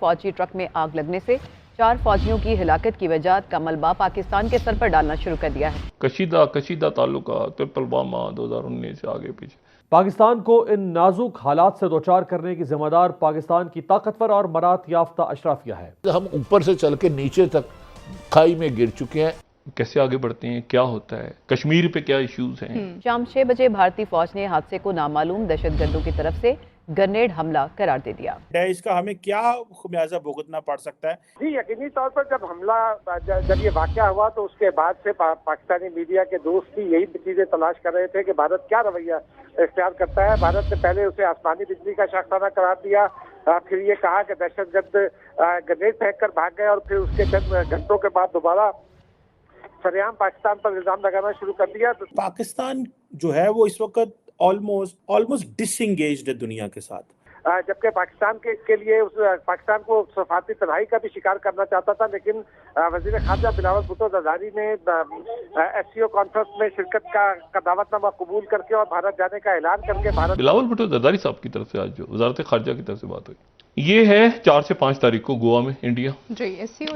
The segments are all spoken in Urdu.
فوجی ٹرک میں آگ لگنے سے 4 فوجیوں کی ہلاکت کی وجہ کا ملبہ پاکستان کے سر پر ڈالنا شروع کر دیا ہے۔ کشیدہ تعلقات پلوامہ 2019 سے آگے پیچھے۔ پاکستان کو ان نازک حالات سے دوچار کرنے کی ذمہ دار پاکستان کی طاقتور اور مہارت یافتہ اشرافیہ ہے۔ ہم اوپر سے چل کے نیچے تک کھائی میں گر چکے ہیں۔ کیسے آگے بڑھتے ہیں، کیا ہوتا ہے، کشمیر پہ کیا ایشوز ہیں۔ شام 6 بجے بھارتی فوج نے حادثے کو نامعلوم دہشت گردوں کی طرف سے گرنیڈ حملہ قرار دے دیا۔ اس کا ہمیں کیا خمیازہ بھگتنا پڑ سکتا ہے؟ جی یقینی طور پر جب یہ واقعہ ہوا تو اس کے بعد سے پاکستانی میڈیا کے دوست بھی یہی چیزیں تلاش کر رہے تھے کہ بھارت کیا رویہ اختیار کرتا ہے۔ بھارت نے پہلے اسے آسمانی بجلی کا شاخسانہ قرار دیا، پھر یہ کہا کہ دہشت گرد گرنیڈ پھینک کر بھاگ گئے، اور پھر اس کے چند گھنٹوں کے بعد دوبارہ سریعام پاکستان پر الزام لگانا شروع کر دیا۔ پاکستان جو ہے وہ اس وقت آلموسٹ ڈس انگیجڈ ہے دنیا کے ساتھ، جبکہ پاکستان کے لیے پاکستان کو سفارتی تنہائی کا بھی شکار کرنا چاہتا تھا، لیکن وزیر خارجہ بلاول بھٹو زرداری نے ایس سی او کانفرنس میں شرکت کا دعوت نامہ قبول کر کے اور بھارت جانے کا اعلان کر کے بلاول بھٹو زرداری صاحب کی طرف سے آج جو وزارت خارجہ کی طرف سے بات ہوئی، یہ ہے 4 سے 5 تاریخ کو گوا میں انڈیا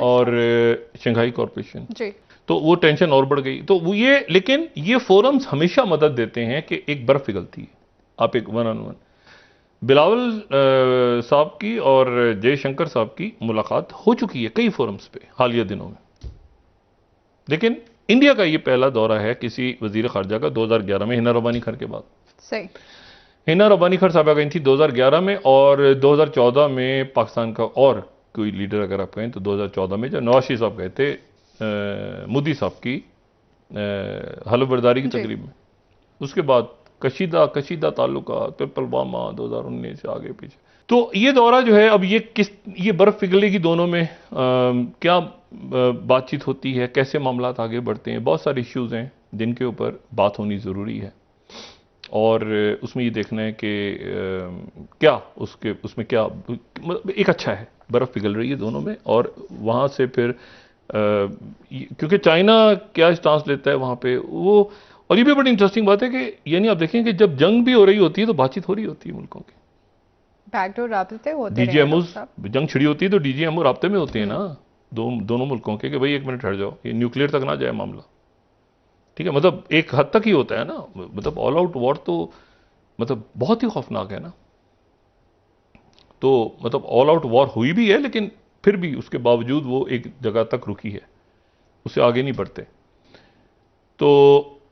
اور شنگھائی کارپوریشن، تو وہ ٹینشن اور بڑھ گئی۔ تو وہ لیکن یہ فورمز ہمیشہ مدد دیتے ہیں کہ ایک برف پگھلتی ہے، آپ ایک ون آن ون۔ بلاول صاحب کی اور جے شنکر صاحب کی ملاقات ہو چکی ہے کئی فورمز پہ حالیہ دنوں میں، لیکن انڈیا کا یہ پہلا دورہ ہے کسی وزیر خارجہ کا 2011 میں ہنا ربانی خر کے بعد۔ ہنا ربانی خر صاحبہ گئی تھی 2011 میں، اور 2014 میں پاکستان کا اور کوئی لیڈر اگر آپ کہیں تو 2014 میں جو نواز شریف صاحب گئے تھے مودی صاحب کی حلف برداری کی تقریب میں۔ اس کے بعد کشیدہ تعلقات پلوامہ 2019 سے آگے پیچھے۔ تو یہ دورہ جو ہے اب یہ برف پگھلنے کی دونوں میں کیا بات چیت ہوتی ہے، کیسے معاملات آگے بڑھتے ہیں، بہت سارے ایشوز ہیں جن کے اوپر بات ہونی ضروری ہے، اور اس میں یہ دیکھنا ہے کہ کیا اس میں کیا ایک اچھا ہے برف پگھل رہی ہے دونوں میں، اور وہاں سے پھر کیونکہ چائنا کیا اسٹانس لیتا ہے وہاں پہ وہ، اور یہ بھی بڑی انٹرسٹنگ بات ہے کہ یعنی آپ دیکھیں کہ جب جنگ بھی ہو رہی ہوتی ہے تو بات چیت ہو رہی ہوتی ہے ملکوں کی، بیک ڈور رابطے ہوتے ڈی جی ایم اوز، جنگ چھڑی ہوتی ہے تو ڈی جی ایم او رابطے میں ہوتے ہیں نا دونوں ملکوں کے، کہ بھئی 1 منٹ ہٹ جاؤ، یہ نیوکلیئر تک نہ جائے معاملہ، ٹھیک ہے، مطلب ایک حد تک ہی ہوتا ہے نا، مطلب آل آؤٹ وار تو مطلب بہت ہی خوفناک ہے نا، تو مطلب آل آؤٹ وار ہوئی بھی ہے لیکن پھر بھی اس کے باوجود وہ ایک جگہ تک رکی ہے، اسے آگے نہیں بڑھتے۔ تو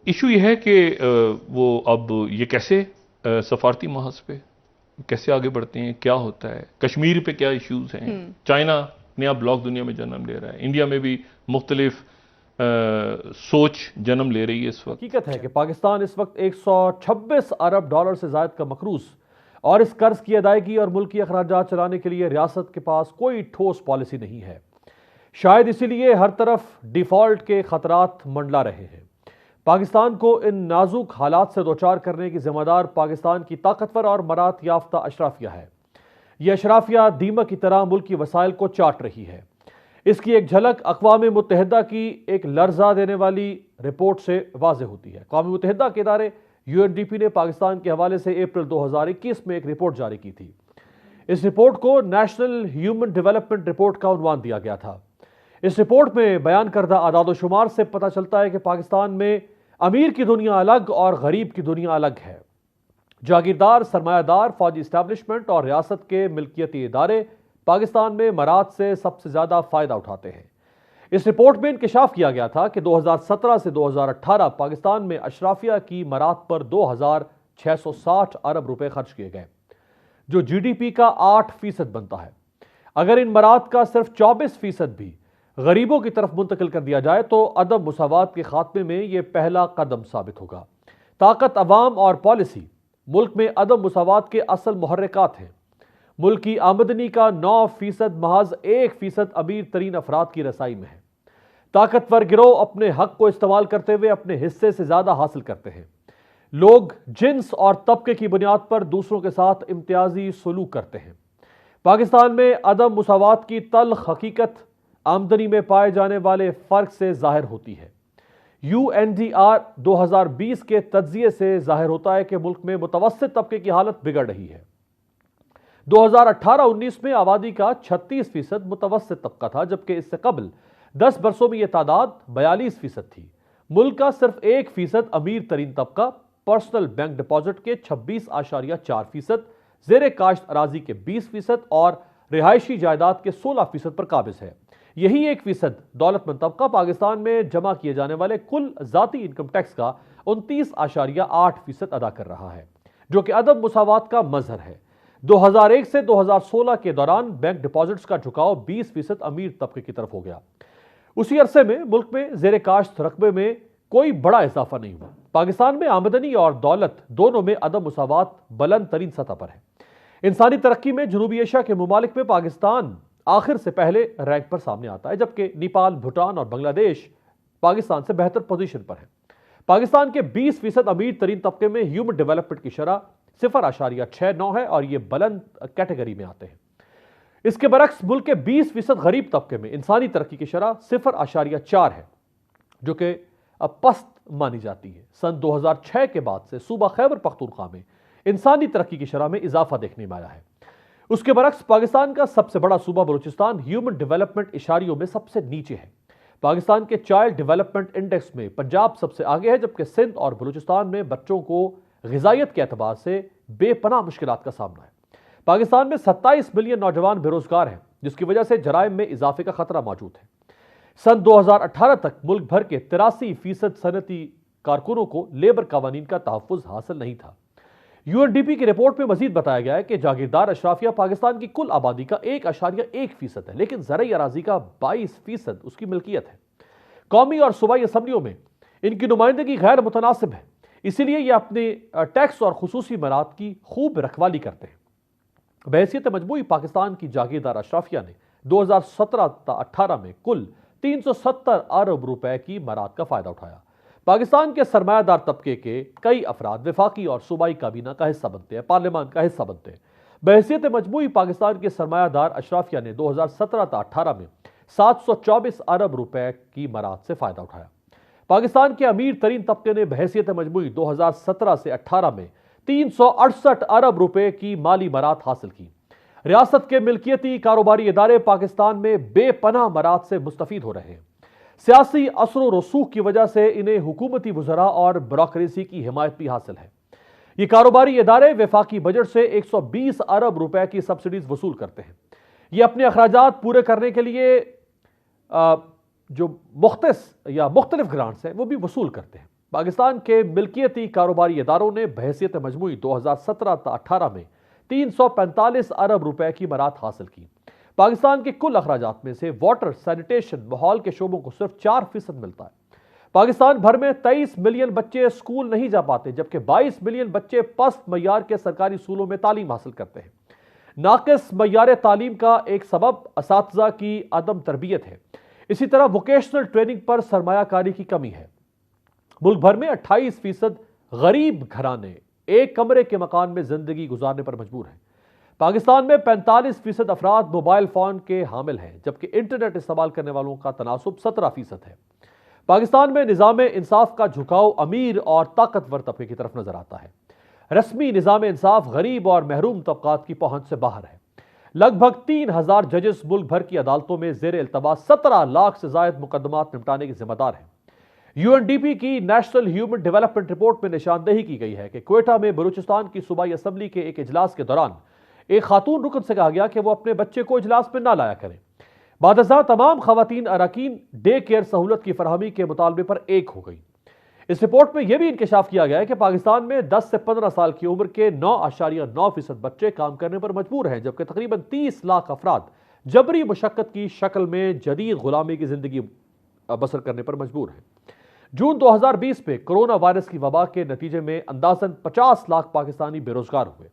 ایشو یہ ہے کہ وہ اب یہ کیسے سفارتی محاذ پہ کیسے آگے بڑھتے ہیں، کیا ہوتا ہے، کشمیر پہ کیا ایشوز ہیں، چائنا نیا بلاک دنیا میں جنم لے رہا ہے، انڈیا میں بھی مختلف سوچ جنم لے رہی ہے اس وقت۔ حقیقت ہے کہ پاکستان اس وقت 126 ارب ڈالر سے زائد کا مقروض، اور اس قرض کی ادائیگی اور ملکی اخراجات چلانے کے لیے ریاست کے پاس کوئی ٹھوس پالیسی نہیں ہے۔ شاید اسی لیے ہر طرف ڈیفالٹ کے خطرات منڈلا رہے ہیں۔ پاکستان کو ان نازک حالات سے دوچار کرنے کی ذمہ دار پاکستان کی طاقتور اور مہارت یافتہ اشرافیہ ہے۔ یہ اشرافیہ دیمک کی طرح ملکی وسائل کو چاٹ رہی ہے۔ اس کی ایک جھلک اقوام متحدہ کی ایک لرزہ دینے والی رپورٹ سے واضح ہوتی ہے۔ اقوام متحدہ کے ادارے UNDP نے پاکستان کے حوالے سے اپریل 2021 میں ایک رپورٹ جاری کی تھی۔ اس رپورٹ کو نیشنل ہیومن ڈیولپمنٹ رپورٹ کا عنوان دیا گیا تھا۔ اس رپورٹ میں بیان کردہ اعداد و شمار سے پتہ چلتا ہے کہ پاکستان میں امیر کی دنیا الگ اور غریب کی دنیا الگ ہے۔ جاگیردار، سرمایہ دار، فوجی اسٹیبلشمنٹ اور ریاست کے ملکیتی ادارے پاکستان میں مہارت سے سب سے زیادہ فائدہ اٹھاتے ہیں۔ اس رپورٹ میں انکشاف کیا گیا تھا کہ 2017 سے 2018 پاکستان میں اشرافیہ کی مہارت پر 2660 ارب روپے خرچ کیے گئے، جو GDP کا 8% بنتا ہے۔ اگر ان مہارت کا صرف 24% بھی غریبوں کی طرف منتقل کر دیا جائے تو عدم مساوات کے خاتمے میں یہ پہلا قدم ثابت ہوگا۔ طاقت، عوام اور پالیسی ملک میں عدم مساوات کے اصل محرکات ہیں۔ ملک کی آمدنی کا 9% محض 1% امیر ترین افراد کی رسائی میں ہے۔ طاقتور گروہ اپنے حق کو استعمال کرتے ہوئے اپنے حصے سے زیادہ حاصل کرتے ہیں۔ لوگ جنس اور طبقے کی بنیاد پر دوسروں کے ساتھ امتیازی سلوک کرتے ہیں۔ پاکستان میں عدم مساوات کی تلخ حقیقت آمدنی میں پائے جانے والے فرق سے ظاہر ہوتی ہے۔ UNDR 2020 کے تجزیے سے ظاہر ہوتا ہے کہ ملک میں متوسط طبقے کی حالت بگڑ رہی ہے۔ 2018-19 میں آبادی کا 36% متوسط طبقہ تھا، جبکہ اس سے قبل 10 برسوں میں یہ تعداد 42% تھی۔ ملک کا صرف 1% امیر ترین طبقہ پرسنل بینک ڈپازٹ کے 26.4%، زیر کاشت اراضی کے 20% اور رہائشی جائیداد کے 16% پر قابض ہے۔ یہی 1% دولت مند طبقہ پاکستان میں جمع کیے جانے والے کل ذاتی انکم ٹیکس کا 29.8% ادا کر رہا ہے، جو کہ عدم مساوات کا مظہر ہے۔ 2001 سے 2016 کے دوران بینک ڈپازٹس کا جھکاؤ 20% امیر طبقے کی طرف ہو گیا۔ اسی عرصے میں ملک میں زیر کاشت رقبے میں کوئی بڑا اضافہ نہیں ہوا۔ پاکستان میں آمدنی اور دولت دونوں میں عدم مساوات بلند ترین سطح پر ہے۔ انسانی ترقی میں جنوبی ایشیا کے ممالک میں پاکستان آخر سے پہلے رینک پر سامنے آتا ہے، جبکہ نیپال، بھوٹان اور بنگلہ دیش پاکستان سے بہتر پوزیشن پر ہے۔ پاکستان کے 20% امیر ترین طبقے میں ہیومن ڈیولپمنٹ کی شرح 0.69 ہے اور یہ بلند کیٹیگری میں آتے ہیں۔ اس کے برعکس ملک کے 20% غریب طبقے میں انسانی ترقی کی شرح 0.4 ہے، جو کہ اب پست مانی جاتی ہے۔ سن 2006 کے بعد سے صوبہ خیبر پختونخوا میں انسانی ترقی کی شرح میں اضافہ دیکھنے میں آیا ہے۔ اس کے برعکس پاکستان کا سب سے بڑا صوبہ بلوچستان ہیومن ڈیولپمنٹ اشاریوں میں سب سے نیچے ہے۔ پاکستان کے چائلڈ ڈیولپمنٹ انڈیکس میں پنجاب سب سے آگے ہے، جبکہ سندھ اور بلوچستان میں بچوں کو غذائیت کے اعتبار سے بے پناہ مشکلات کا سامنا ہے۔ پاکستان میں 27 ملین نوجوان بے روزگار ہیں، جس کی وجہ سے جرائم میں اضافے کا خطرہ موجود ہے۔ سن 2018 تک ملک بھر کے 83% صنعتی کارکنوں کو لیبر قوانین کا تحفظ حاصل نہیں تھا۔ UNDP کی رپورٹ میں مزید بتایا گیا ہے کہ جاگیردار اشرافیہ پاکستان کی کل آبادی کا 1.1% ہے، لیکن زرعی اراضی کا 22% اس کی ملکیت ہے۔ قومی اور صوبائی اسمبلیوں میں ان کی نمائندگی غیر متناسب ہے، اسی لیے یہ اپنے ٹیکس اور خصوصی مراد کی خوب رکھوالی کرتے ہیں۔ بحیثیت مجموعی پاکستان کی جاگیردار اشرافیہ نے 2017-18 میں کل 370 ارب روپے کی مراد کا فائدہ اٹھایا۔ پاکستان کے سرمایہ دار طبقے کے کئی افراد وفاقی اور صوبائی کابینہ کا حصہ بنتے ہیں، پارلیمان کا حصہ بنتے ہیں۔ بحیثیت مجموعی پاکستان کے سرمایہ دار اشرافیہ نے 2017-18 میں 724 ارب روپے کی مراد سے فائدہ اٹھایا۔ پاکستان کے امیر ترین طبقے نے بحیثیت مجموعی 2017 سے 18 میں 368 ارب روپے کی مالی مراد حاصل کی۔ ریاست کے ملکیتی کاروباری ادارے پاکستان میں بے پناہ مراد سے مستفید ہو رہے ہیں۔ سیاسی اثر و رسوخ کی وجہ سے انہیں حکومتی وزراء اور بیوروکریسی کی حمایت بھی حاصل ہے۔ یہ کاروباری ادارے وفاقی بجٹ سے 120 ارب روپے کی سبسڈیز وصول کرتے ہیں۔ یہ اپنے اخراجات پورے کرنے کے لیے جو مختص یا مختلف گرانٹس ہیں وہ بھی وصول کرتے ہیں۔ پاکستان کے ملکیتی کاروباری اداروں نے بحیثیت مجموعی 2017-18 میں 345 ارب روپے کی مراد حاصل کی۔ پاکستان کے کل اخراجات میں سے واٹر، سینیٹیشن، ماحول کے شعبوں کو صرف 4% ملتا ہے۔ پاکستان بھر میں 23 ملین بچے اسکول نہیں جا پاتے، جبکہ 22 ملین بچے پست معیار کے سرکاری اسکولوں میں تعلیم حاصل کرتے ہیں۔ ناقص معیار تعلیم کا ایک سبب اساتذہ کی عدم تربیت ہے۔ اسی طرح ووکیشنل ٹریننگ پر سرمایہ کاری کی کمی ہے۔ ملک بھر میں 28% غریب گھرانے ایک کمرے کے مکان میں زندگی گزارنے پر مجبور ہیں۔ پاکستان میں 45% افراد موبائل فون کے حامل ہیں، جبکہ انٹرنیٹ استعمال کرنے والوں کا تناسب 17% ہے۔ پاکستان میں نظام انصاف کا جھکاؤ امیر اور طاقتور طبقے کی طرف نظر آتا ہے۔ رسمی نظام انصاف غریب اور محروم طبقات کی پہنچ سے باہر ہے۔ لگ بھگ 3000 ججز ملک بھر کی عدالتوں میں زیر التواء 17 لاکھ سے زائد مقدمات نمٹانے کے ذمہ دار ہیں۔ UNDP کی نیشنل ہیومن ڈیولپمنٹ رپورٹ میں نشاندہی کی گئی ہے کہ کوئٹہ میں بلوچستان کی صوبائی اسمبلی کے ایک اجلاس کے دوران ایک خاتون رکن سے کہا گیا کہ وہ اپنے بچے کو اجلاس میں نہ لایا کریں۔ بعد ازاں تمام خواتین اراکین ڈے کیئر سہولت کی فراہمی کے مطالبے پر ایک ہو گئی۔ اس رپورٹ میں یہ بھی انکشاف کیا گیا ہے کہ پاکستان میں 10 سے 15 سال کی عمر کے 9.9% بچے کام کرنے پر مجبور ہیں، جبکہ تقریباً 30 لاکھ افراد جبری مشقت کی شکل میں جدید غلامی کی زندگی بسر کرنے پر مجبور ہیں۔ جون 2020 میں کرونا وائرس کی وبا کے نتیجے میں اندازاً 50 لاکھ پاکستانی بے روزگار ہوئے۔